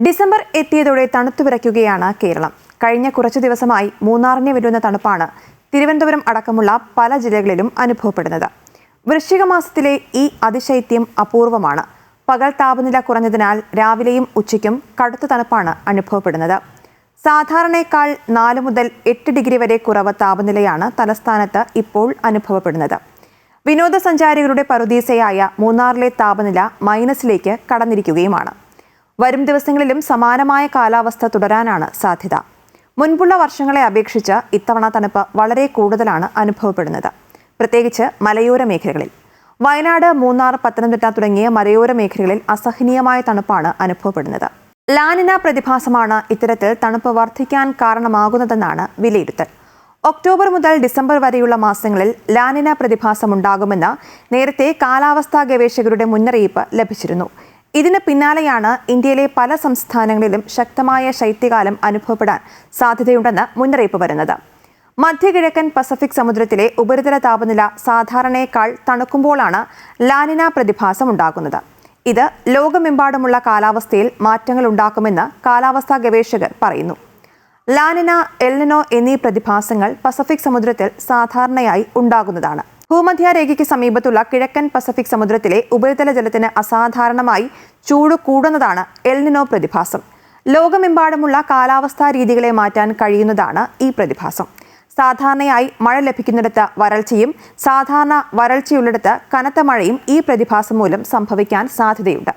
December എത്തിയതോടെ തണുത്തുവിറയ്ക്കുകയാണ് കേരളം. കഴിഞ്ഞ കുറച്ചു ദിവസമായി മൂന്നാറിനെ വെല്ലുന്ന തണുപ്പാണ് തിരുവനന്തപുരം അടക്കമുള്ള പല ജില്ലകളിലും അനുഭവപ്പെടുന്നത്. വൃശ്ചിക മാസത്തിലെ ഈ അതിശൈത്യം അപൂർവമാണ്. പകൽ താപനില കുറഞ്ഞതിനാൽ രാവിലെയും ഉച്ചയ്ക്കും കടുത്ത തണുപ്പാണ് അനുഭവപ്പെടുന്നത്. സാധാരണയേക്കാൾ 4 മുതൽ 8 ഡിഗ്രി വരെ കുറവ് താപനിലയാണ് തലസ്ഥാനത്ത് ഇപ്പോൾ അനുഭവപ്പെടുന്നത്. വിനോദസഞ്ചാരികളുടെ പറുദീസയായ മൂന്നാറിലെ താപനില മൈനസിലേക്ക് കടന്നിരിക്കുകയുമാണ്. വരും ദിവസങ്ങളിലും സമാനമായ കാലാവസ്ഥ തുടരാനാണ് സാധ്യത. മുൻപുള്ള വർഷങ്ങളെ അപേക്ഷിച്ച് ഇത്തവണ തണുപ്പ് വളരെ കൂടുതലാണ് അനുഭവപ്പെടുന്നത്, പ്രത്യേകിച്ച് മലയോര മേഖലകളിൽ. വയനാട്, മൂന്നാർ, പത്തനംതിട്ട തുടങ്ങിയ മലയോര മേഖലകളിൽ അസഹനീയമായ തണുപ്പാണ് അനുഭവപ്പെടുന്നത്. ലാനിന പ്രതിഭാസമാണ് ഇത്തരത്തിൽ തണുപ്പ് വർദ്ധിക്കാൻ കാരണമാകുന്നതെന്നാണ് വിലയിരുത്തൽ. ഒക്ടോബർ മുതൽ ഡിസംബർ വരെയുള്ള മാസങ്ങളിൽ ലാനിന പ്രതിഭാസമുണ്ടാകുമെന്ന് നേരത്തെ കാലാവസ്ഥാ ഗവേഷകരുടെ മുന്നറിയിപ്പ് ലഭിച്ചിരുന്നു. ഇതിന് പിന്നാലെയാണ് ഇന്ത്യയിലെ പല സംസ്ഥാനങ്ങളിലും ശക്തമായ ശൈത്യകാലം അനുഭവപ്പെടാൻ സാധ്യതയുണ്ടെന്ന് മുന്നറിയിപ്പ് വരുന്നത്. മധ്യകിഴക്കൻ പസഫിക് സമുദ്രത്തിലെ ഉപരിതല താപനില സാധാരണയേക്കാൾ തണുക്കുമ്പോഴാണ് ലാനിന പ്രതിഭാസം ഉണ്ടാകുന്നത്. ഇത് ലോകമെമ്പാടുമുള്ള കാലാവസ്ഥയിൽ മാറ്റങ്ങൾ ഉണ്ടാക്കുമെന്ന് കാലാവസ്ഥാ ഗവേഷകർ പറയുന്നു. ലാനിന, എൽനിനോ എന്നീ പ്രതിഭാസങ്ങൾ പസഫിക് സമുദ്രത്തിൽ സാധാരണയായി ഉണ്ടാകുന്നതാണ്. ഭൂമധ്യരേഖയ്ക്ക് സമീപത്തുള്ള കിഴക്കൻ പസഫിക് സമുദ്രത്തിലെ ഉപരിതല ജലത്തിന് അസാധാരണമായി ചൂട് കൂടുന്നതാണ് എൽനിനോ പ്രതിഭാസം. ലോകമെമ്പാടുമുള്ള കാലാവസ്ഥാ രീതികളെ മാറ്റാൻ കഴിയുന്നതാണ് ഈ പ്രതിഭാസം. സാധാരണയായി മഴ ലഭിക്കുന്നിടത്ത് വരൾച്ചയും സാധാരണ വരൾച്ചയുള്ളിടത്ത് കനത്ത മഴയും ഈ പ്രതിഭാസം മൂലം സംഭവിക്കാൻ സാധ്യതയുണ്ട്.